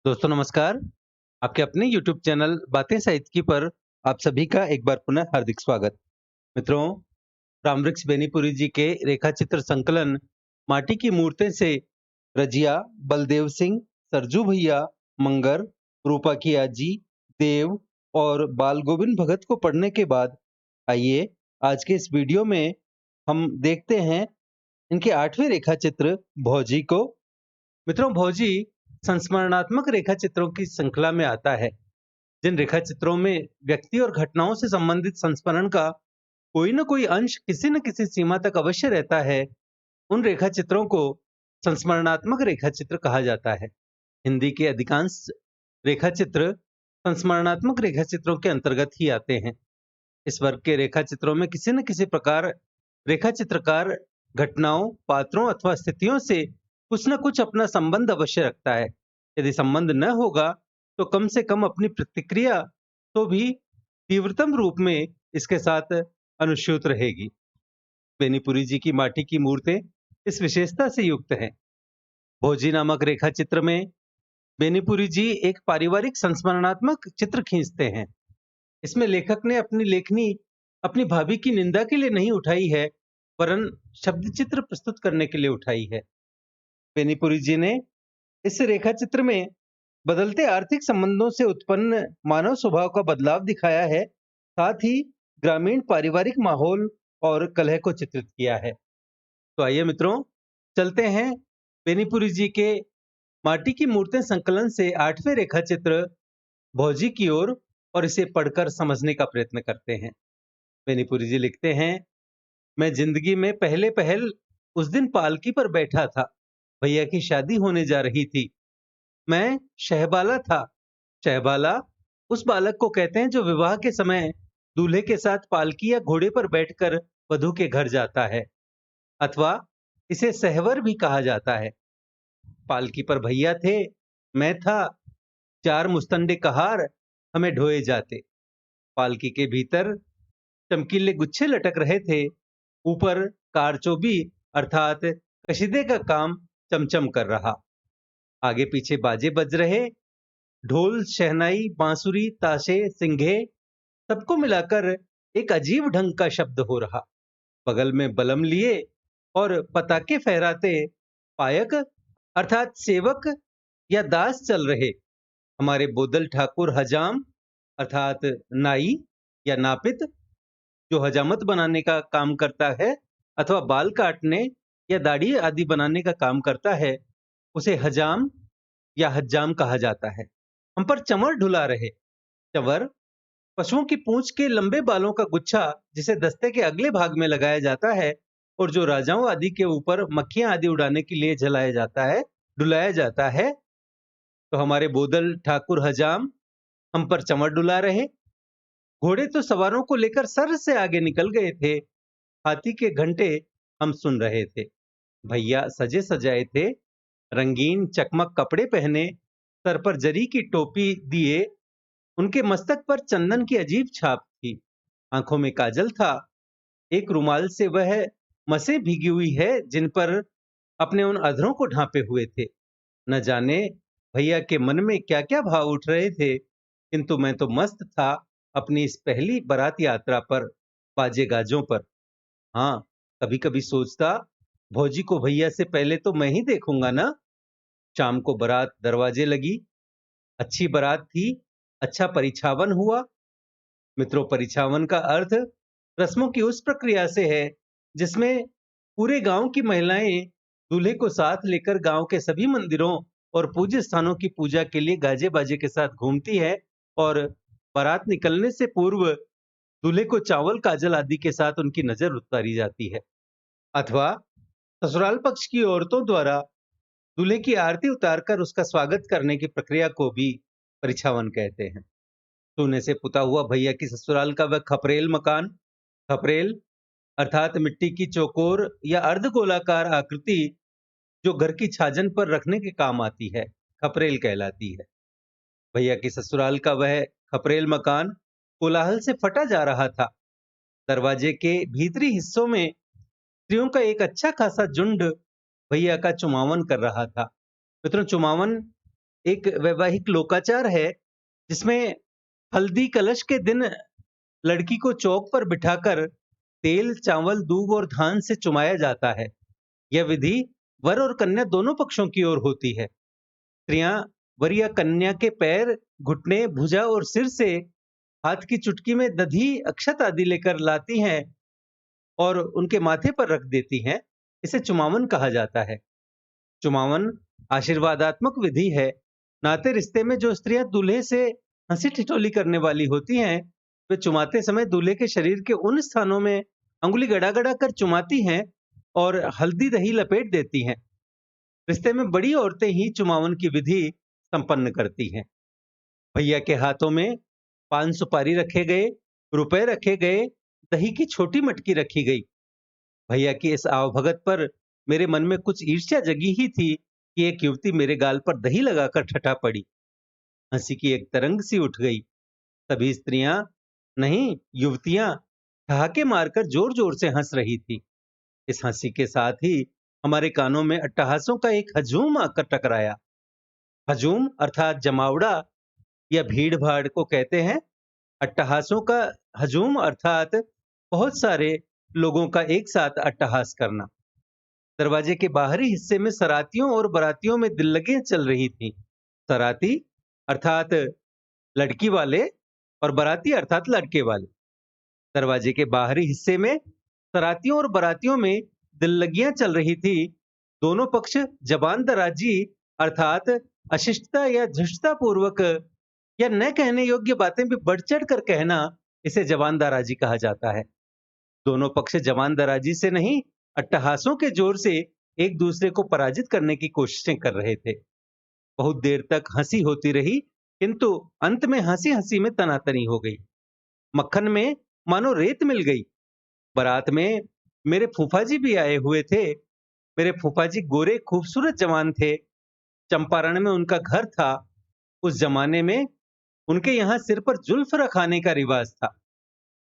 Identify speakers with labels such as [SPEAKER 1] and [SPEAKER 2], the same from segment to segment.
[SPEAKER 1] दोस्तों नमस्कार। आपके अपने YouTube चैनल बातें साहित्य की पर आप सभी का एक बार पुनः हार्दिक स्वागत। मित्रों, रामवृक्ष बेनीपुरी जी के रेखा चित्र संकलन माटी की मूर्तें से रजिया, बलदेव सिंह, सरजू भैया, मंगर, रूपा की आजी, देव और बाल गोविंद भगत को पढ़ने के बाद आइए आज के इस वीडियो में हम देखते हैं इनके 8वें रेखा चित्र भौजी को। मित्रों, भौजी संस्मरणात्मक रेखा चित्रों की श्रृंखला में आता है। जिन रेखा चित्रों में व्यक्ति और घटनाओं से संबंधित संस्मरण का कोई न कोई अंश किसी न किसी सीमा तक अवश्य रहता है, उन रेखा चित्रों को संस्मरणात्मक रेखा चित्र कहा जाता है। हिंदी के अधिकांश रेखा चित्र संस्मरणात्मक रेखा चित्रों के अंतर्गत ही आते हैं। इस वर्ग के रेखा चित्रों में किसी न किसी प्रकार रेखा चित्रकार घटनाओं, पात्रों अथवा स्थितियों से कुछ न कुछ अपना संबंध अवश्य रखता है। यदि संबंध न होगा तो कम से कम अपनी प्रतिक्रिया तो भी तीव्रतम रूप में इसके साथ अनुस्यूत रहेगी। बेनीपुरी जी की माटी की मूर्तें इस विशेषता से युक्त हैं। भोजी नामक रेखा चित्र में बेनीपुरी जी एक पारिवारिक संस्मरणात्मक चित्र खींचते हैं। इसमें लेखक ने अपनी लेखनी अपनी भाभी की निंदा के लिए नहीं उठाई है, वरन शब्द चित्र प्रस्तुत करने के लिए उठाई है। बेनीपुरी जी ने इस रेखा चित्र में बदलते आर्थिक संबंधों से उत्पन्न मानव स्वभाव का बदलाव दिखाया है, साथ ही ग्रामीण पारिवारिक माहौल और कलह को चित्रित किया है। तो आइए मित्रों, चलते हैं बेनीपुरी जी के माटी की मूर्तें संकलन से 8वें रेखा चित्र भौजी की ओर और इसे पढ़कर समझने का प्रयत्न करते हैं। बेनीपुरी जी लिखते हैं, मैं जिंदगी में पहले पहल उस दिन पालकी पर बैठा था। भैया की शादी होने जा रही थी। मैं शहबाला था। शहबाला उस बालक को कहते हैं जो विवाह के समय दूल्हे के साथ पालकी या घोड़े पर बैठकर वधू के घर जाता है, अथवा इसे सहवर भी कहा जाता है। पालकी पर भैया थे, मैं था, चार मुस्तंडे कहार हमें ढोए जाते। पालकी के भीतर चमकीले गुच्छे लटक रहे थे, ऊपर कारचोबी अर्थात कशीदे का काम चमचम कर रहा। आगे पीछे बाजे बज रहे, ढोल, शहनाई, बांसुरी, ताशे, सिंघे सबको मिलाकर एक अजीब ढंग का शब्द हो रहा। बगल में बलम लिए और पताके फहराते पायक अर्थात सेवक या दास चल रहे। हमारे बोदल ठाकुर हजाम अर्थात नाई या नापित, जो हजामत बनाने का काम करता है अथवा बाल काटने या दाढ़ी आदि बनाने का काम करता है, उसे हजाम या हज्जाम कहा जाता है। हम पर चंवर ढुला रहे। चंवर पशुओं की पूंछ के लंबे बालों का गुच्छा, जिसे दस्ते के अगले भाग में लगाया जाता है और जो राजाओं आदि के ऊपर मक्खियां आदि उड़ाने के लिए जलाया जाता है, डुलाया जाता है। तो हमारे बोदल ठाकुर हजाम हम पर चंवर डुला रहे। घोड़े तो सवारों को लेकर सर से आगे निकल गए थे। हाथी के घंटे हम सुन रहे थे। भैया सजे सजाए थे, रंगीन चकमक कपड़े पहने, सर पर जरी की टोपी दिए। उनके मस्तक पर चंदन की अजीब छाप थी। आंखों में काजल था। एक रुमाल से वह मसें भीगी हुई है जिन पर अपने उन अधरों को ढांपे हुए थे। न जाने भैया के मन में क्या क्या भाव उठ रहे थे, किंतु मैं तो मस्त था अपनी इस पहली बारात यात्रा पर, बाजे गाजों पर। हाँ, कभी कभी सोचता, भौजी को भैया से पहले तो मैं ही देखूंगा ना। शाम को बारात दरवाजे लगी। अच्छी बारात थी, अच्छा परिछावन हुआ। मित्रों, परिछावन का अर्थ रस्मों की उस प्रक्रिया से है जिसमें पूरे गांव की महिलाएं दूल्हे को साथ लेकर गांव के सभी मंदिरों और पूज्य स्थानों की पूजा के लिए गाजे बाजे के साथ घूमती है और बारात निकलने से पूर्व दूल्हे को चावल काजल आदि के साथ उनकी नजर उतारी जाती है, अथवा ससुराल पक्ष की औरतों द्वारा दूल्हे की आरती उतारकर उसका स्वागत करने की प्रक्रिया को भी परिछावन कहते हैं। सोने से पुता हुआ भैया की ससुराल का वह खपरेल मकान, खपरेल अर्थात मिट्टी की चौकोर या अर्धगोलाकार आकृति जो घर की छाजन पर रखने के काम आती है, खपरेल कहलाती है। भैया की ससुराल का वह खपरेल मकान कोलाहल से फटा जा रहा था। दरवाजे के भीतरी हिस्सों में स्त्रियों का एक अच्छा खासा झुंड भैया का चुमावन कर रहा था। मित्रों, चुमावन एक वैवाहिक लोकाचार है जिसमें हल्दी कलश के दिन लड़की को चौक पर बिठाकर तेल, चावल, दूध और धान से चुमाया जाता है। यह विधि वर और कन्या दोनों पक्षों की ओर होती है। स्त्रियां वर या कन्या के पैर, घुटने, भुजा और सिर से हाथ की चुटकी में दधी, अक्षत आदि लेकर लाती हैं और उनके माथे पर रख देती हैं। इसे चुमावन कहा जाता है। चुमावन आशीर्वादात्मक विधि है। नाते रिश्ते में जो स्त्रियां दूल्हे से हंसी ठिठोली करने वाली होती हैं, वे चुमाते समय दूल्हे के शरीर के उन स्थानों में अंगुली गड़ा गड़ा कर चुमाती हैं और हल्दी दही लपेट देती हैं। रिश्ते में बड़ी औरतें ही चुमावन की विधि संपन्न करती हैं। भैया के हाथों में पान सुपारी रखे गए, रुपए रखे गए, दही की छोटी मटकी रखी गई। भैया की इस आवभगत पर मेरे मन में कुछ ईर्ष्या जगी ही थी कि एक युवती मेरे गाल पर दही लगाकर ठठा पड़ी। हंसी की एक तरंग सी उठ गई। सभी स्त्रियां, नहीं युवतियां, ठहाके मारकर जोर जोर से हंस रही थी। इस हंसी के साथ ही हमारे कानों में अट्टहासों का एक हजूम आकर टकराया। हजूम अर्थात जमावड़ा या भीड़ भाड़ को कहते हैं। अट्टहासों का हजूम अर्थात बहुत सारे लोगों का एक साथ अट्टहास करना। दरवाजे के बाहरी हिस्से में सरातियों और बरातियों में दिल्लगियां चल रही थीं। सराती अर्थात लड़की वाले और बराती अर्थात लड़के वाले। दरवाजे के बाहरी हिस्से में सरातियों और बरातियों में दिल्लगियां चल रही थी। दोनों पक्ष जबान दराजी अर्थात अशिष्टता या धृष्टता पूर्वक या न कहने योग्य बातें भी बढ़ चढ़ कर कहना, इसे जबान दराजी कहा जाता है। दोनों पक्ष जबान दराजी से नहीं, अट्टहासों के जोर से एक दूसरे को पराजित करने की कोशिशें कर रहे थे। बहुत देर तक हंसी होती रही, किंतु अंत में हंसी हंसी में तनातनी हो गई। मक्खन में मानो रेत मिल गई। बारात में मेरे फूफा जी भी आए हुए थे। मेरे फूफा जी गोरे खूबसूरत जवान थे। चंपारण में उनका घर था। उस जमाने में उनके यहाँ सिर पर जुल्फ रखाने का रिवाज था।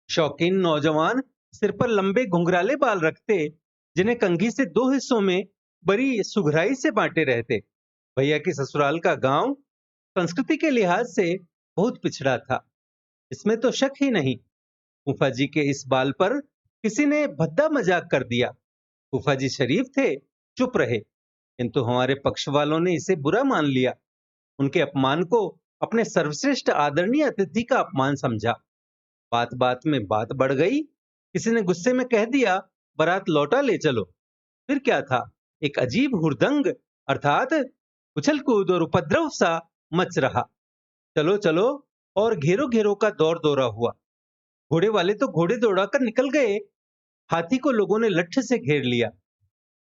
[SPEAKER 1] शौकीन नौजवान सिर पर लंबे घुंघराले बाल रखते, जिन्हें कंघी से दो हिस्सों में बड़ी सुघराई से बांटे रहते। भैया की ससुराल का गांव संस्कृति के लिहाज से बहुत पिछड़ा था, इसमें तो शक ही नहीं। फूफा जी के इस बाल पर किसी ने भद्दा मजाक कर दिया। फूफा जी शरीफ थे, चुप रहे, किंतु हमारे पक्ष वालों ने इसे बुरा मान लिया। उनके अपमान को अपने सर्वश्रेष्ठ आदरणीय अतिथि का अपमान समझा। बात बात में बात बढ़ गई। किसी ने गुस्से में कह दिया, बारात लौटा ले चलो। फिर क्या था, एक अजीब हुड़दंग अर्थात उछल कूद और उपद्रव सा मच रहा। चलो चलो और घेरो घेरो का दौर दौरा हुआ। घोड़े वाले तो घोड़े दौड़ाकर निकल गए। हाथी को लोगों ने लठ से घेर लिया।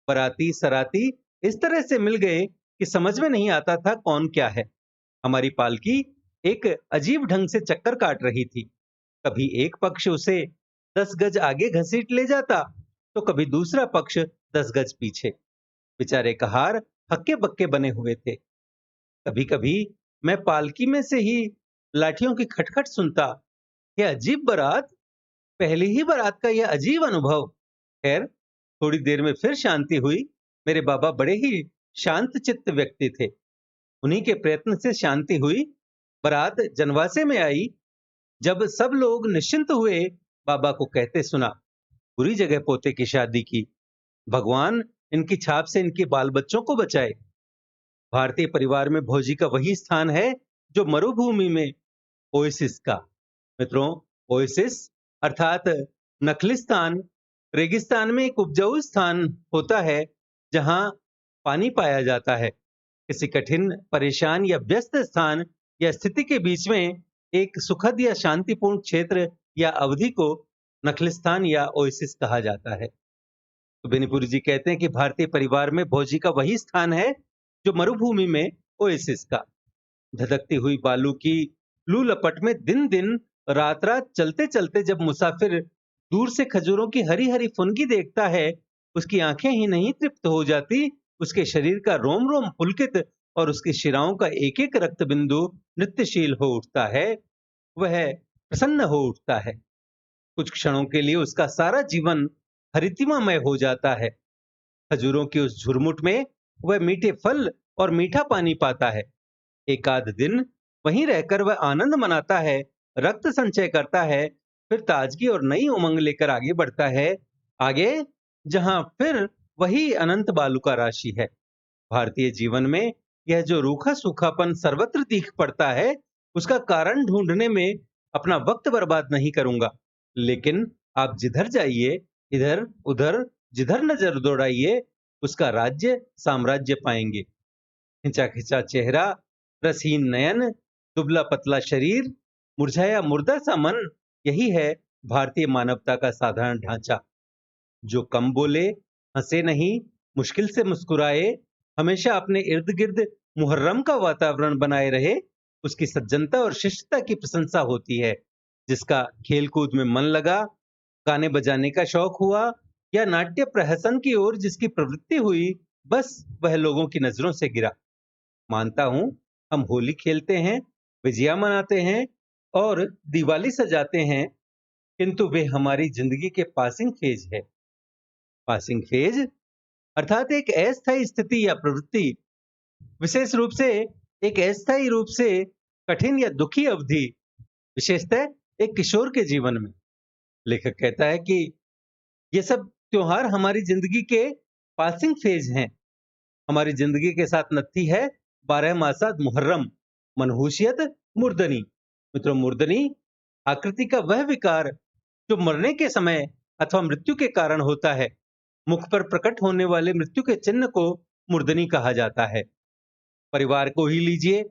[SPEAKER 1] बराती सराती इस तरह से मिल गए कि समझ में नहीं आता था कौन क्या है। हमारी पालकी एक अजीब ढंग से चक्कर काट रही थी। कभी एक पक्ष उसे 10 गज आगे घसीट ले जाता, तो कभी दूसरा पक्ष 10 गज पीछे। बेचारे कहार हक्के बक्के बने हुए थे। कभी कभी मैं पालकी में से ही लाठियों की खटखट सुनता। यह अजीब बारात, पहली ही बारात का यह अजीब अनुभव। खैर, थोड़ी देर में फिर शांति हुई। मेरे बाबा बड़े ही शांत चित्त व्यक्ति थे। उन्हीं के प्रयत्न से शांति हुई। बारात जनवासे में आई। जब सब लोग निश्चिंत हुए, बाबा को कहते सुना, बुरी जगह पोते की शादी की। भगवान इनकी छाप से इनके बाल बच्चों को बचाए। भारतीय परिवार में भोजी का वही स्थान है जो मरुभूमि में ओएसिस का। मित्रों, ओएसिस अर्थात नखलिस्तान रेगिस्तान में एक उपजाऊ स्थान होता है जहां पानी पाया जाता है। किसी कठिन, परेशान या व्यस्त स्थान या स्थिति के बीच में एक सुखद या शांतिपूर्ण क्षेत्र या अवधि को नखलिस्तान या ओएसिस कहा जाता है। तो बेनीपुरी जी कहते हैं कि भारतीय परिवार में भोजी का वही स्थान है जो मरुभूमि में ओएसिस का। धधकती हुई बालू की लू लपट में दिन दिन रात रात चलते चलते जब मुसाफिर दूर से खजूरों की हरी हरी फुनगी देखता है, उसकी आंखें ही नहीं तृप्त हो जाती, उसके शरीर का रोम रोम पुलकित और उसकी शिराओं का एक एक रक्त बिंदु नृत्यशील हो उठता है। वह प्रसन्न हो उठता है। कुछ क्षणों के लिए उसका सारा जीवन हरितिमामय हो जाता है। खजूरों की उस झुरमुट में वह मीठे फल और मीठा पानी पाता है। एक आध दिन वहीं रहकर वह आनंद मनाता है, रक्त संचय करता है, फिर ताजगी और नई उमंग लेकर आगे बढ़ता है, आगे जहां फिर वही अनंत बालू का राशि है। भारतीय जीवन में यह जो रूखा सूखापन सर्वत्र दिख पड़ता है, उसका कारण ढूंढने में अपना वक्त बर्बाद नहीं करूंगा। लेकिन आप जिधर जाइए, इधर उधर जिधर नजर दौड़ाइए, उसका राज्य साम्राज्य पाएंगे। खिंचा खिंचा चेहरा, रसीन नयन, दुबला पतला शरीर, मुरझाया मुर्दा सा मन, यही है भारतीय मानवता का साधारण ढांचा। जो कम बोले, हंसे नहीं, मुश्किल से मुस्कुराए, हमेशा अपने इर्द गिर्द मुहर्रम का वातावरण बनाए रहे, उसकी सज्जनता और शिष्टता की प्रशंसा होती है। जिसका खेल कूद में मन लगा, गाने बजाने का शौक हुआ, या नाट्य प्रहसन की ओर जिसकी प्रवृत्ति हुई, बस वह लोगों की नजरों से गिरा। मानता हूं, हम होली खेलते हैं, विजया मनाते हैं और दिवाली सजाते हैं, किंतु वे हमारी जिंदगी के पासिंग फेज है। पासिंग फेज अर्थात एक अस्थायी स्थिति या प्रवृत्ति, विशेष रूप से एक अस्थायी रूप से कठिन या दुखी अवधि, विशेषतः एक किशोर के जीवन में। लेखक कहता है कि ये सब त्योहार हमारी जिंदगी के पासिंग फेज हैं। हमारी जिंदगी के साथ नत्थी है 12 मासात मुहर्रम, मनहूसियत, मुर्दनी। मित्रों, मुर्दनी आकृति का वह विकार जो मरने के समय अथवा मृत्यु के कारण होता है। मुख पर प्रकट होने वाले मृत्यु के चिन्ह को मुर्दनी कहा जाता है। परिवार को ही लीजिए,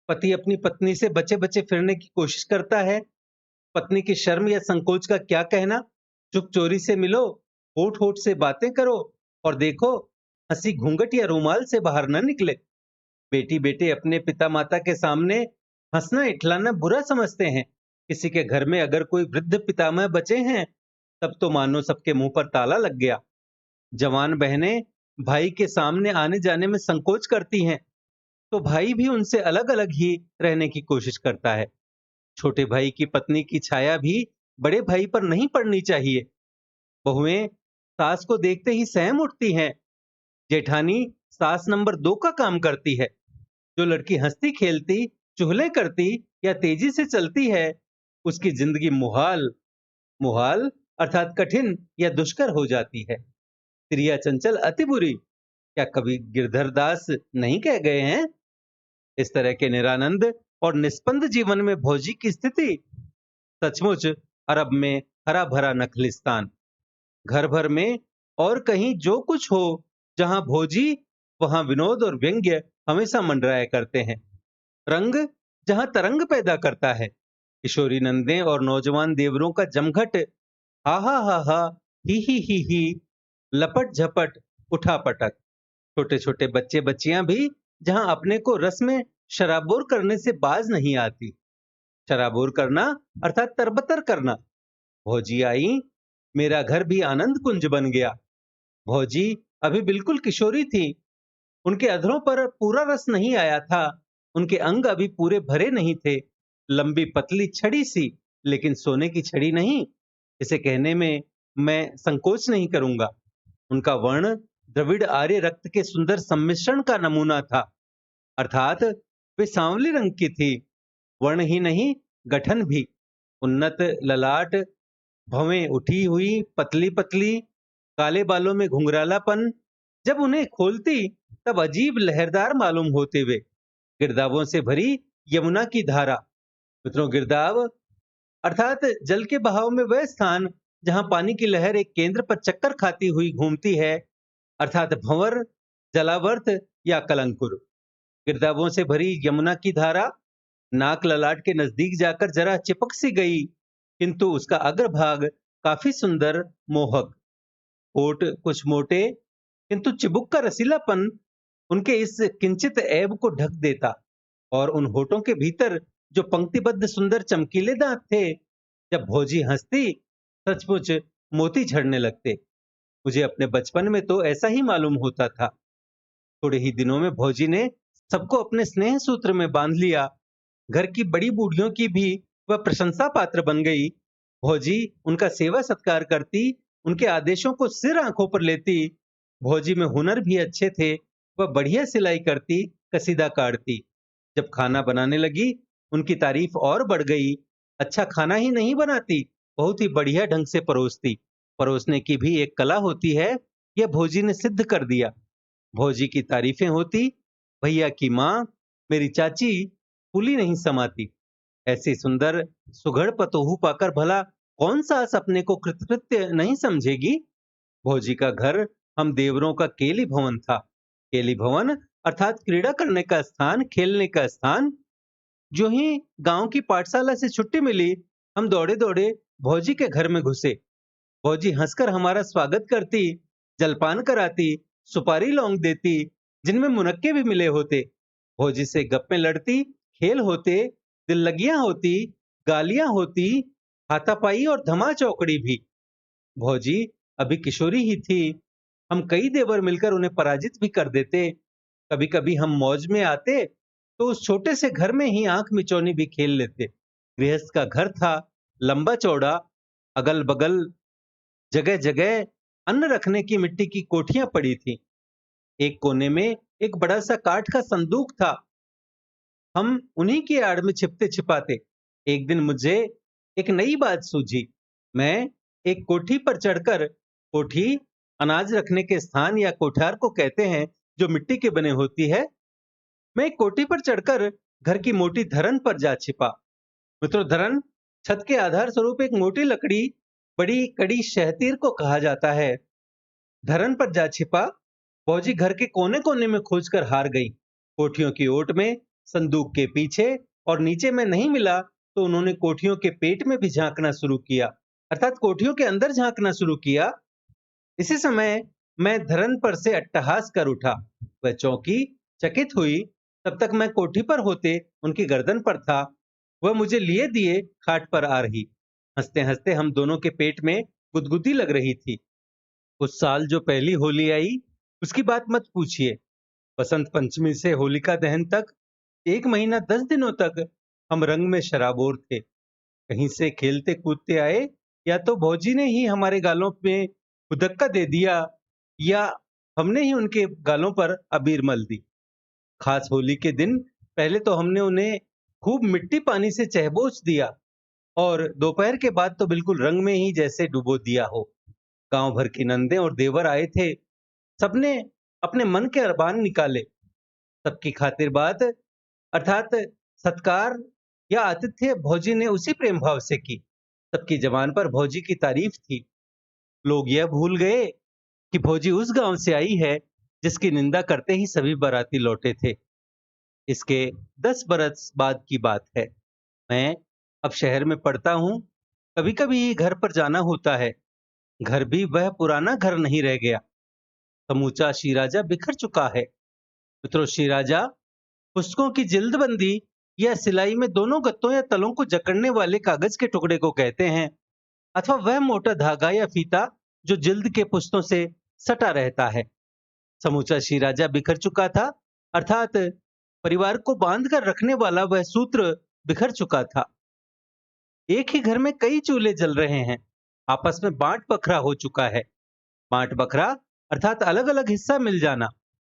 [SPEAKER 1] पति अपनी पत्नी से बचे बचे फिरने की कोशिश करता है। पत्नी की शर्म या संकोच का क्या कहना, चुप चोरी से मिलो, होठ होठ से बातें करो और देखो हंसी घूंघट या रूमाल से बाहर न निकले। बेटी बेटे अपने पिता माता के सामने हंसना इठलाना बुरा समझते हैं। किसी के घर में अगर कोई वृद्ध पितामह बचे हैं, तब तो मानो सबके मुंह पर ताला लग गया। जवान बहनें भाई के सामने आने जाने में संकोच करती हैं, तो भाई भी उनसे अलग अलग ही रहने की कोशिश करता है। छोटे भाई की पत्नी की छाया भी बड़े भाई पर नहीं पड़नी चाहिए। बहुएं सास को देखते ही सहम उठती हैं। जेठानी सास नंबर 2 का काम करती है। जो लड़की हंसती खेलती, चुगले करती या तेजी से चलती है, उसकी जिंदगी मुहाल, मुहाल अर्थात कठिन या दुष्कर हो जाती है। प्रिया चंचल अति बुरी, क्या कभी गिरधर दास नहीं कह गए हैं? इस तरह के निरानंद और निस्पंद जीवन में भौजी की स्थिति सचमुच अरब में हरा भरा नखलिस्तान। घर भर में और कहीं जो कुछ हो, जहां भोजी वहां विनोद और व्यंग्य हमेशा मंडराया करते हैं। रंग जहां तरंग पैदा करता है, किशोरी नंदे और नौजवान देवरों का जमघट, हा, ही, लपट झपट, उठा पटक। छोटे छोटे बच्चे बच्चियां भी जहां अपने को रस में शराबोर करने से बाज नहीं आती। शराबोर करना अर्थात तरबतर करना। भौजी आई, मेरा घर भी आनंद कुंज बन गया। भौजी अभी बिल्कुल किशोरी थी। उनके अधरों पर पूरा रस नहीं आया था। उनके अंग अभी पूरे भरे नहीं थे। लंबी पतली छड़ी सी, लेकिन सोने की छड़ी नहीं, इसे कहने में मैं संकोच नहीं करूंगा। उनका वर्ण द्रविड़ आर्य रक्त के सुंदर सम्मिश्रण का नमूना था। अर्थात वे सांवले रंग की थी। वर्ण ही नहीं, गठन भी। उन्नत ललाट, भवें उठी हुई, पतली पतली, काले बालों में घुंघरालापन। जब उन्हें खोलती तब अजीब लहरदार मालूम होते वे, गिरदावों से भरी यमुना की धारा। मित्रों, गिरदाव अर्थात जल के बहाव में वह स्थान जहां पानी की लहर एक केंद्र पर चक्कर खाती हुई घूमती है, अर्थात भंवर, जलावर्त या कलंकुर। गिरदावों से भरी यमुना की धारा नाक ललाट के नजदीक जाकर जरा चिपक सी गई, किंतु उसका अग्रभाग काफी सुंदर, मोहक। होठ कुछ मोटे, किंतु चिबुक का रसीलापन उनके इस किंचित ऐब को ढक देता। और उन होठों के भीतर जो पंक्तिबद्ध सुंदर चमकीले दांत थे, जब भौजी हंसती, सचमुच मोती झड़ने लगते। मुझे अपने बचपन में तो ऐसा ही मालूम होता था। थोड़े ही दिनों में भौजी ने सबको अपने स्नेह सूत्र में बांध लिया। घर की बड़ी बूढ़ियों की भी वह प्रशंसा पात्र बन गई। भौजी उनका सेवा सत्कार करती, उनके आदेशों को सिर आंखों पर लेती। भौजी में हुनर भी अच्छे थे। वह बढ़िया सिलाई करती, कसीदा काटती। जब खाना बनाने लगी, उनकी तारीफ और बढ़ गई। अच्छा खाना ही नहीं बनाती, बहुत ही बढ़िया ढंग से परोसती। परोसने की भी एक कला होती है, यह भोजी ने सिद्ध कर दिया। भौजी की तारीफें होती, भैया की माँ, मेरी चाची फूली नहीं समाती। ऐसी सुंदर सुघड़ पतोहू पाकर भला कौन सास अपने को कृतकृत्य नहीं समझेगी। भौजी का घर हम देवरों का केली भवन था। केली भवन अर्थात क्रीड़ा करने का स्थान, खेलने का स्थान। जो ही गांव की पाठशाला से छुट्टी मिली, हम दौड़े दौड़े भौजी के घर में घुसे। भौजी हंसकर हमारा स्वागत करती, जलपान कराती, सुपारी लौंग देती, जिनमें मुनक्के भी मिले होते। भौजी से गप्पे लड़ती, खेल होते, दिल लगियां होती, गालियां होती, हाथापाई और धमा चौकड़ी भी। भौजी अभी किशोरी ही थी। हम कई देवर मिलकर उन्हें पराजित भी कर देते। कभी कभी हम मौज में आते तो उस छोटे से घर में ही आंख मिचौनी भी खेल लेते। गृहस्थ का घर था, लंबा चौड़ा, अगल बगल जगह जगह अन्न रखने की मिट्टी की कोठियां पड़ी थी। एक कोने में एक बड़ा सा काठ का संदूक था। हम उन्हीं की आड़ में छिपते छिपाते। एक दिन मुझे एक नई बात सूझी। मैं एक कोठी पर चढ़कर, कोठी अनाज रखने के स्थान या कोठार को कहते हैं जो मिट्टी के बने होती है, मैं एक कोठी पर चढ़कर घर की मोटी धरन पर जा छिपा। मित्रों, धरन छत के आधार स्वरूप एक मोटी लकड़ी, बड़ी कड़ी शहतीर को कहा जाता है। धरन पर जा छिपा। फौजी घर के कोने कोने में खोजकर हार गई। कोठियों की ओट में, संदूक के पीछे और नीचे में नहीं मिला तो उन्होंने कोठियों के पेट में भी झांकना शुरू किया, अर्थात कोठियों के अंदर झांकना शुरू किया। इसी समय मैं धरन पर से अट्टहास कर उठा। वह चौकी चकित हुई। तब तक मैं कोठी पर होते उनकी गर्दन पर था। वह मुझे लिए दिए खाट पर आ रही। हंसते हंसते हम दोनों के पेट में गुदगुदी लग रही थी। उस साल जो पहली होली आई, उसकी बात मत पूछिए। बसंत पंचमी से होलिका दहन तक 1 महीना 10 दिनों तक हम रंग में शराबोर थे। कहीं से खेलते कूदते आए, या तो भौजी ने ही हमारे गालों में उदक्का दे दिया, या हमने ही उनके गालों पर अबीर मल दी। खास होली के दिन पहले तो हमने उन्हें खूब मिट्टी पानी से चहबोच दिया, और दोपहर के बाद तो बिल्कुल रंग में ही जैसे डुबो दिया हो। गांव भर की नंदे और देवर आए थे। सबने अपने मन के अरमान निकाले। सबकी खातिर बात अर्थात सत्कार या आतिथ्य भौजी ने उसी प्रेम भाव से की। सबकी जबान पर भौजी की तारीफ थी। लोग यह भूल गए कि भौजी उस गांव से आई है जिसकी निंदा करते ही सभी बाराती लौटे थे। इसके 10 बरस बाद की बात है। मैं अब शहर में पढ़ता हूँ। कभी कभी घर पर जाना होता है। घर भी वह पुराना घर नहीं रह गया। समूचा शीराजा बिखर चुका है। मित्रों, शीराजा पुस्तकों की जिल्दबंदी या सिलाई में दोनों गत्तों या तलों को जकड़ने वाले कागज के टुकड़े को कहते हैं, अथवा वह मोटा धागा या फीता जो जिल्द के पुस्तों से सटा रहता है। समूचा शीराजा बिखर चुका था, अर्थात परिवार को बांध कर रखने वाला वह सूत्र बिखर चुका था। एक ही घर में कई चूल्हे जल रहे हैं। आपस में बांट बखरा हो चुका है। बांट बखरा अर्थात अलग अलग हिस्सा मिल जाना।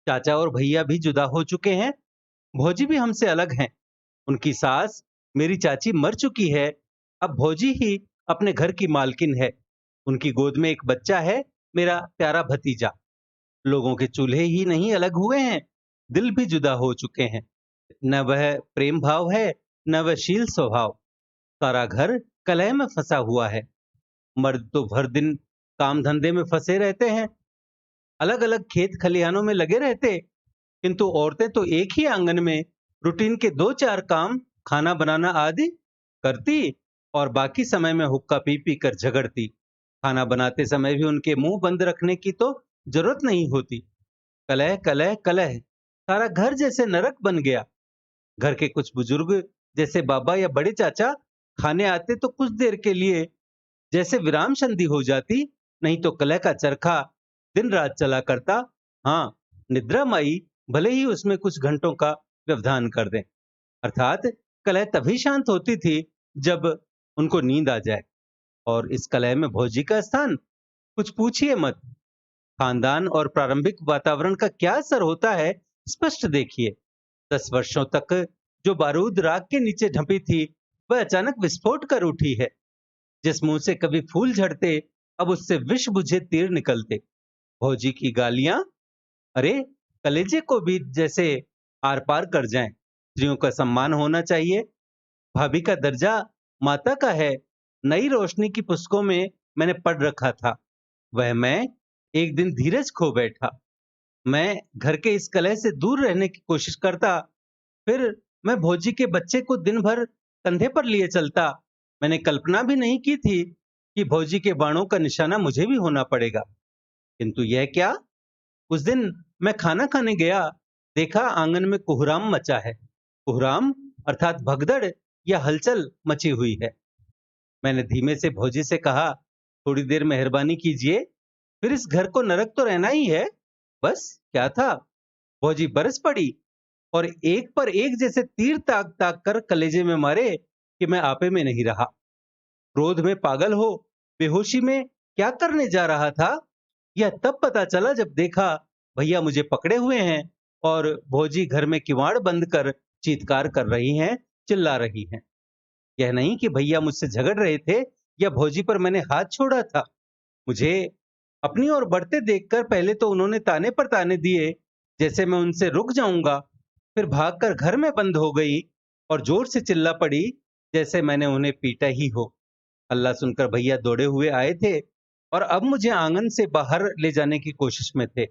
[SPEAKER 1] चाचा और भैया भी जुदा हो चुके हैं। भौजी भी हमसे अलग हैं। उनकी सास, मेरी चाची, मर चुकी है। अब भौजी ही अपने घर की मालकिन है। उनकी गोद में एक बच्चा है, मेरा प्यारा भतीजा। लोगों के चूल्हे ही नहीं अलग हुए हैं, दिल भी जुदा हो चुके हैं। न वह प्रेम भाव है, न वह शील स्वभाव। सारा घर कलह में फंसा हुआ है। मर्द तो भर दिन काम धंधे में फंसे रहते हैं, अलग अलग खेत खलिहानों में लगे रहते, किंतु औरतें तो एक ही आंगन में रूटीन के 2-4 काम, खाना बनाना आदि करती, और बाकी समय में हुक्का पी पी कर झगड़ती। खाना बनाते समय भी उनके मुंह बंद रखने की तो जरूरत नहीं होती। कलह कलह कलह, सारा घर जैसे नरक बन गया। घर के कुछ बुजुर्ग जैसे बाबा या बड़े चाचा खाने आते तो कुछ देर के लिए जैसे विराम संधि हो जाती, नहीं तो कलह का चरखा दिन रात चला करता। हाँ, निद्रा माई भले ही उसमें कुछ घंटों का व्यवधान कर दें। अर्थात कलह तभी शांत होती थी जब उनको नींद आ जाए। और इस कलह में भौजी का स्थान कुछ पूछिए मत। खानदान और प्रारंभिक वातावरण का क्या असर होता है, स्पष्ट देखिए। 10 वर्षों तक जो बारूद राख के नीचे ढंपी थी, वह अचानक विस्फोट कर उठी है। जिस मुंह से कभी फूल झड़ते, अब उससे विष बुझे तीर निकलते। भौजी की गालियां, अरे कलेजे को भी जैसे आर पार कर जाएं। स्त्रियों का सम्मान होना चाहिए। भाभी का दर्जा माता का है। नई रोशनी की पुस्तकों में मैंने पढ़ रखा था। वह मैं एक दिन धीरज खो बैठा। मैं घर के इस कलह से दूर रहने की कोशिश करता। फिर मैं भौजी के बच्चे को दिन भर कंधे पर लिए चलता। मैंने कल्पना भी नहीं की थी कि भौजी के बाणों का निशाना मुझे भी होना पड़ेगा। किंतु यह क्या, उस दिन मैं खाना खाने गया, देखा आंगन में कोहराम मचा है। कोहराम अर्थात भगदड़ या हलचल मची हुई है। मैंने धीमे से भौजी से कहा, थोड़ी देर मेहरबानी कीजिए, फिर इस घर को नरक तो रहना ही है। बस क्या था। भौजी बरस पड़ी और एक पर एक जैसे तीर ताक ताक कर कलेजे में मारे कि मैं आपे में नहीं रहा। क्रोध में पागल हो, बेहोशी में क्या करने जा रहा था, यह तब पता चला जब देखा भैया मुझे पकड़े हुए हैं और भौजी घर में किवाड़ बंद कर चीत्कार कर रही हैं, चिल्ला रही हैं। यह नहीं कि भैया मुझसे झगड़ रहे थे या भौजी पर मैंने हाथ छोड़ा था। मुझे अपनी ओर बढ़ते देखकर पहले तो उन्होंने ताने पर ताने दिए, जैसे मैं उनसे रुक जाऊंगा। फिर भागकर घर में बंद हो गई और जोर से चिल्ला पड़ी, जैसे मैंने उन्हें पीटा ही हो। हल्ला सुनकर भैया दौड़े हुए आए थे और अब मुझे आंगन से बाहर ले जाने की कोशिश में थे।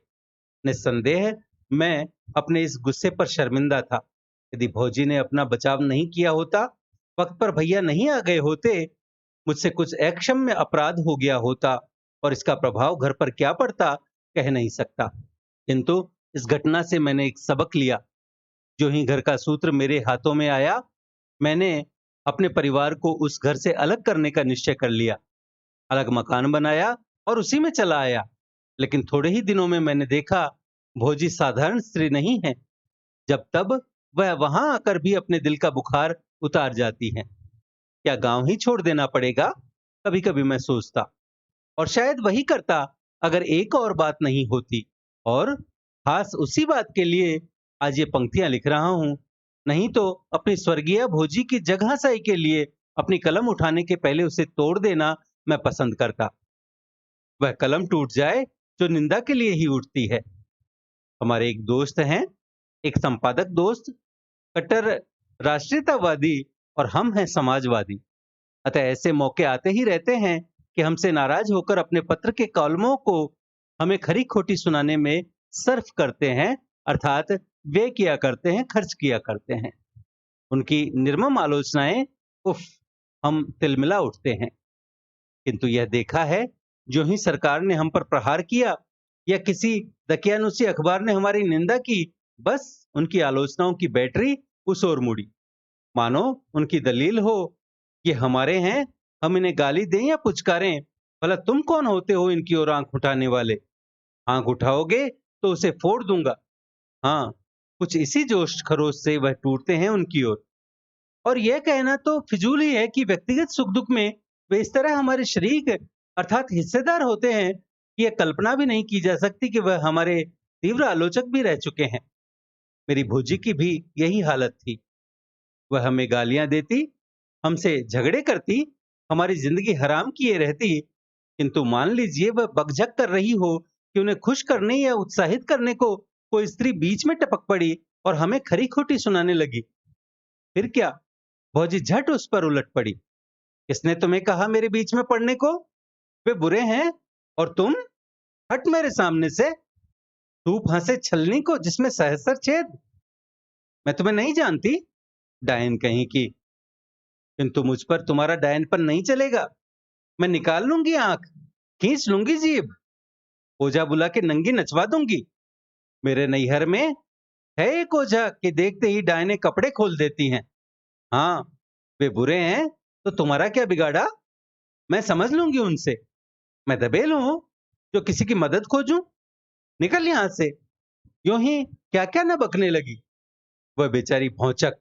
[SPEAKER 1] निस्संदेह मैं अपने इस गुस्से पर शर्मिंदा था। यदि भौजी ने अपना बचाव नहीं किया होता, वक्त पर भैया नहीं आ गए होते, मुझसे कुछ अक्षम्य अपराध हो गया होता और इसका प्रभाव घर पर क्या पड़ता, कह नहीं सकता। किंतु इस घटना से मैंने एक सबक लिया। जो ही घर का सूत्र मेरे हाथों में आया, मैंने अपने परिवार को उस घर से अलग करने का निश्चय कर लिया। अलग मकान बनाया और उसी में चला आया। लेकिन थोड़े ही दिनों में मैंने देखा भौजी साधारण स्त्री नहीं है। जब तब वह वहां आकर भी अपने दिल का बुखार उतार जाती हैं। क्या गांव ही छोड़ देना पड़ेगा, कभी कभी मैं सोचता। और शायद वही करता अगर एक और बात नहीं होती। और खास उसी बात के लिए आज ये पंक्तियां लिख रहा हूं। नहीं तो अपनी स्वर्गीय भोजी की जगहसाई के लिए अपनी कलम उठाने के पहले उसे तोड़ देना मैं पसंद करता। वह कलम टूट जाए जो निंदा के लिए ही उठती है। हमारे एक दोस्त हैं, एक संपादक दोस्त, कट्टर राष्ट्रीयतावादी, और हम हैं समाजवादी। अतः ऐसे मौके आते ही रहते हैं कि हमसे नाराज होकर अपने पत्र के कॉलमों को हमें खरी खोटी सुनाने में सर्फ करते हैं, अर्थात व्यय किया करते हैं, खर्च किया करते हैं। उनकी निर्मम आलोचनाएं, उफ, हम तिलमिला उठते हैं। किंतु यह देखा है, जो ही सरकार ने हम पर प्रहार किया या किसी दकियानुसी अखबार ने हमारी निंदा की, बस उनकी आलोचनाओं की बैटरी उस ओर मुड़ी। मानो उनकी दलील हो, ये हमारे हैं, हम इन्हें गाली दें या पुचकारें, भला तुम कौन होते हो इनकी ओर आंख उठाने वाले। आंख उठाओगे तो उसे फोड़ दूंगा। हाँ, कुछ इसी जोश खरोश से वह टूटते हैं उनकी ओर। और यह कहना तो फिजूल ही है कि व्यक्तिगत सुख दुख में वे इस तरह हमारे शरीक अर्थात हिस्सेदार होते हैं कि यह कल्पना भी नहीं की जा सकती कि वह हमारे तीव्र आलोचक भी रह चुके हैं। मेरी भूजी की भी यही हालत थी। वह हमें गालियां देती, हमसे झगड़े करती, हमारी जिंदगी हराम किए रहती। किंतु मान लीजिए वह बकझक कर रही हो कि उन्हें खुश करने या उत्साहित करने को कोई स्त्री बीच में टपक पड़ी और हमें खरी खोटी सुनाने लगी। फिर क्या, भौजी झट उस पर उलट पड़ी। किसने तुम्हें कहा मेरे बीच में पड़ने को? वे बुरे हैं और तुम, हट मेरे सामने से। तू फंसे छलनी को जिसमें सहस्र छेद। मैं तुम्हें नहीं जानती, डायन कहीं की। किंतु मुझ पर तुम्हारा डायनपन नहीं चलेगा। मैं निकाल लूंगी आंख, खींच लूंगी जीभ, ओझा बुला के नंगी नचवा दूंगी। मेरे नैहर में है एक ओझा कि देखते ही डायने कपड़े खोल देती हैं। हाँ, वे बुरे हैं तो तुम्हारा क्या बिगाड़ा? मैं समझ लूंगी उनसे। मैं दबेल हूं जो किसी की मदद खोजूं? निकल यहां से। यूं ही क्या क्या न बकने लगी। वह बेचारी भौचक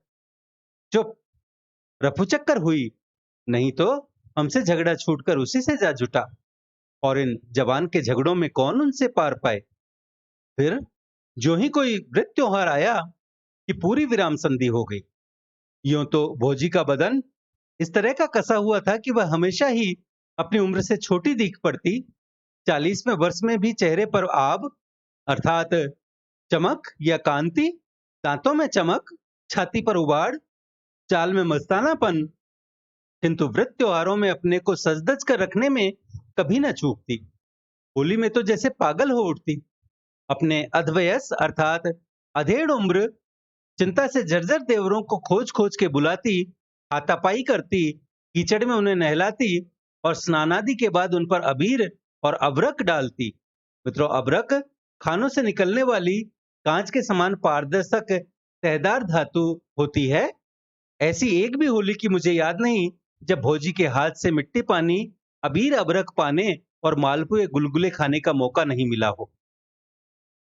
[SPEAKER 1] चुप रफूचक्कर हुई। नहीं तो हमसे झगड़ा छूटकर उसी से जा जुटा। और इन जवान के झगड़ों में कौन उनसे पार पाए। फिर जो ही कोई व्रत त्योहार आया कि पूरी विराम संधि हो गई। यूं तो भोजी का बदन इस तरह का कसा हुआ था कि वह हमेशा ही अपनी उम्र से छोटी दिख पड़ती। 40वें वर्ष में भी चेहरे पर आब अर्थात चमक या कांति, दांतों में चमक, छाती पर उबाड़, चाल में मस्तानापन, किंतु व्रत त्योहारों में अपने को सजधज कर रखने में कभी न चूकती। होली में तो जैसे पागल हो उठती। अपने अधवयस अर्थात अधेड़ उम्र चिंता से जर्जर देवरों को खोज खोज के बुलाती, हाथापाई करती, कीचड़ में उन्हें नहलाती और स्नानादि के बाद उन पर अबीर और अबरक डालती। मित्रों, अबरक खानों से निकलने वाली कांच के समान पारदर्शक तहदार धातु होती है। ऐसी एक भी होली की मुझे याद नहीं जब भौजी के हाथ से मिट्टी पानी, अबीर अबरक पाने और मालपुए गुलगुले खाने का मौका नहीं मिला हो।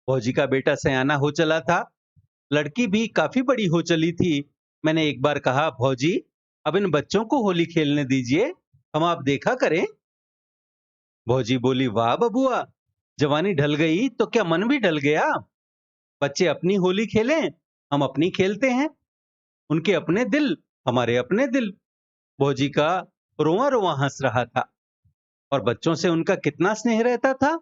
[SPEAKER 1] भौजी का बेटा सयाना हो चला था, लड़की भी काफी बड़ी हो चली थी। मैंने एक बार कहा, भौजी अब इन बच्चों को होली खेलने दीजिए, हम आप देखा करें। भौजी बोली, वाह बबुआ, जवानी ढल गई तो क्या मन भी ढल गया। बच्चे अपनी होली खेलें, हम अपनी खेलते हैं। उनके अपने दिल, हमारे अपने दिल। भौजी का रोआ रोआ हंस रहा था। और बच्चों से उनका कितना स्नेह रहता था।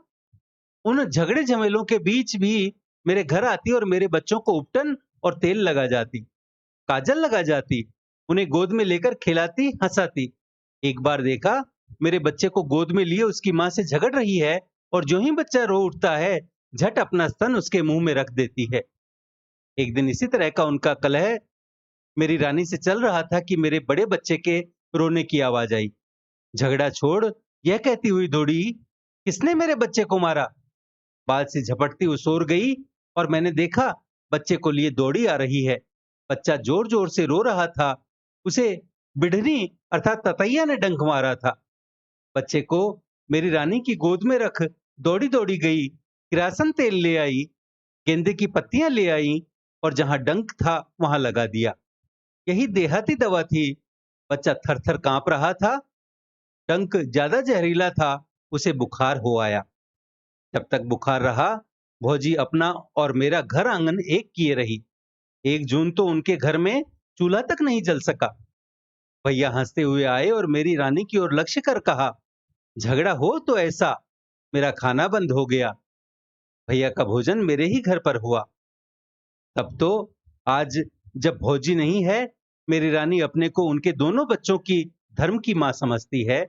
[SPEAKER 1] उन झगड़े झमेलों के बीच भी मेरे घर आती और मेरे बच्चों को उपटन और तेल लगा जाती, काजल लगा जाती, उन्हें गोद में लेकर खिलाती, हंसाती। एक बार देखा, मेरे बच्चे को गोद में लिए उसकी मां से झगड़ रही है और जो ही बच्चा रो उठता है, झट अपना स्तन उसके मुंह में रख देती है। एक दिन इसी तरह का उनका कलह मेरी रानी से चल रहा था कि मेरे बड़े बच्चे के रोने की आवाज आई। झगड़ा छोड़, यह कहती हुई दौड़ी, किसने मेरे बच्चे को मारा। बाल से झपटती उस ओर गई और मैंने देखा, बच्चे को लिए दौड़ी आ रही है। बच्चा जोर जोर से रो रहा था। उसे बिढ़नी अर्थात ततैया ने डंक मारा था। बच्चे को मेरी रानी की गोद में रख दौड़ी दौड़ी गई, किरासन तेल ले आई, गेंदे की पत्तियां ले आई और जहां डंक था वहां लगा दिया। यही देहाती दवा थी। बच्चा थर थर कांप रहा था। डंक ज्यादा जहरीला था, उसे बुखार हो आया। जब तक बुखार रहा, भौजी अपना और मेरा घर आंगन एक किए रही। 1 जून तो उनके घर में चूल्हा तक नहीं जल सका। भैया हंसते हुए आए और मेरी रानी की ओर लक्ष्य कर कहा, झगड़ा हो तो ऐसा, मेरा खाना बंद हो गया। भैया का भोजन मेरे ही घर पर हुआ। तब तो आज जब भौजी नहीं है, मेरी रानी अपने को उनके दोनों बच्चों की धर्म की मां समझती है।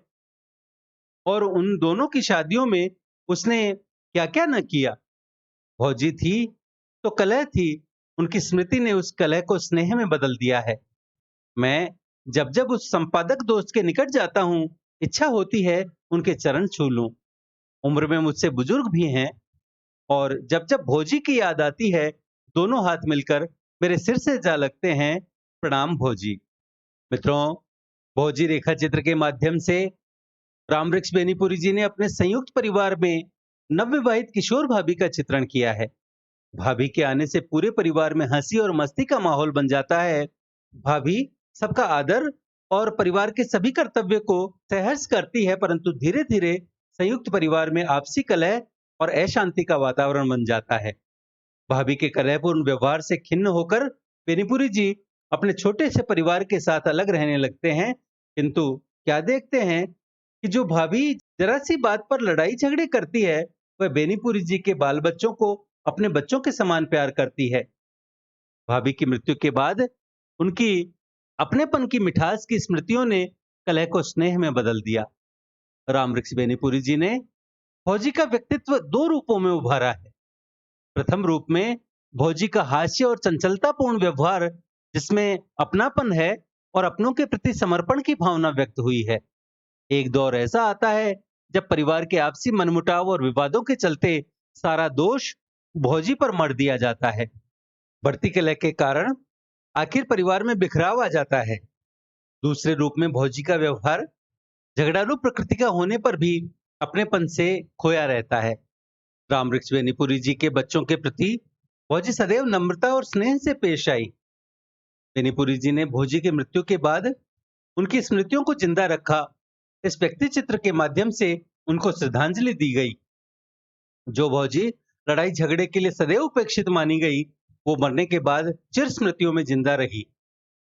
[SPEAKER 1] और उन दोनों की शादियों में उसने क्या क्या न किया। भौजी थी तो कलह थी, उनकी स्मृति ने उस कलह को स्नेह में बदल दिया है। मैं जब जब उस संपादक दोस्त के निकट जाता हूँ, इच्छा होती है उनके चरण छू लूं। उम्र में मुझसे बुजुर्ग भी हैं और जब जब भौजी की याद आती है, दोनों हाथ मिलकर मेरे सिर से जा लगते हैं, प्रणाम भौजी। मित्रों, भौजी रेखा चित्र के माध्यम से रामवृक्ष बेनीपुरी जी ने अपने संयुक्त परिवार में नवविवाहित किशोर भाभी का चित्रण किया है। भाभी के आने से पूरे परिवार में हंसी और मस्ती का माहौल बन जाता है। भाभी सबका आदर और परिवार के सभी कर्तव्य को सहर्ष करती है, परंतु धीरे धीरे संयुक्त परिवार में आपसी कलह और अशांति का वातावरण बन जाता है। भाभी के कलहपूर्ण व्यवहार से खिन्न होकर बेनीपुरी जी अपने छोटे से परिवार के साथ अलग रहने लगते हैं। किंतु क्या देखते हैं कि जो भाभी जरा सी बात पर लड़ाई झगड़े करती है, वह बेनीपुरी जी के बाल बच्चों को अपने बच्चों के समान प्यार करती है। भाभी की मृत्यु के बाद उनकी अपनेपन की मिठास की स्मृतियों ने कलह को स्नेह में बदल दिया। रामवृक्ष बेनीपुरी जी ने फौजी का व्यक्तित्व 2 रूपों में उभारा है। प्रथम रूप में भौजी का हास्य और चंचलतापूर्ण व्यवहार, जिसमें अपनापन है और अपनों के प्रति समर्पण की भावना व्यक्त हुई है। एक दौर ऐसा आता है जब परिवार के आपसी मनमुटाव और विवादों के चलते सारा दोष भौजी पर मढ़ दिया जाता है। बढ़ती कलह के कारण आखिर परिवार में बिखराव आ जाता है। दूसरे रूप में भौजी का व्यवहार झगड़ालू प्रकृति का होने पर भी अपनेपन से खोया रहता है। रामवृक्ष बेनीपुरी जी के बच्चों के प्रति भौजी सदैव नम्रता और स्नेह से पेश आई। बेनीपुरी जी ने भौजी की मृत्यु के बाद उनकी स्मृतियों को जिंदा रखा। इस व्यक्ति चित्र के माध्यम से उनको श्रद्धांजलि दी गई। जो भौजी लड़ाई झगड़े के लिए सदैव उपेक्षित मानी गई, वो मरने के बाद चिर स्मृतियों में जिंदा रही।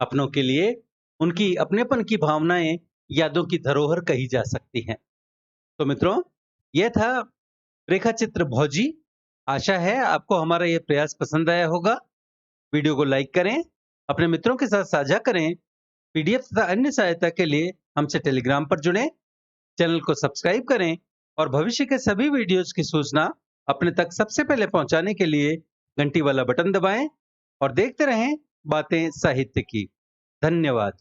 [SPEAKER 1] अपनों के लिए उनकी अपनेपन की भावनाएं यादों की धरोहर कही जा सकती हैं। तो मित्रों, यह था रेखा चित्र भौजी। आशा है आपको हमारा यह प्रयास पसंद आया होगा। वीडियो को लाइक करें, अपने मित्रों के साथ साझा करें। पीडीएफ तथा अन्य सहायता के लिए हमसे टेलीग्राम पर जुड़ें। चैनल को सब्सक्राइब करें और भविष्य के सभी वीडियोस की सूचना अपने तक सबसे पहले पहुंचाने के लिए घंटी वाला बटन दबाएं और देखते रहें बातें साहित्य की। धन्यवाद।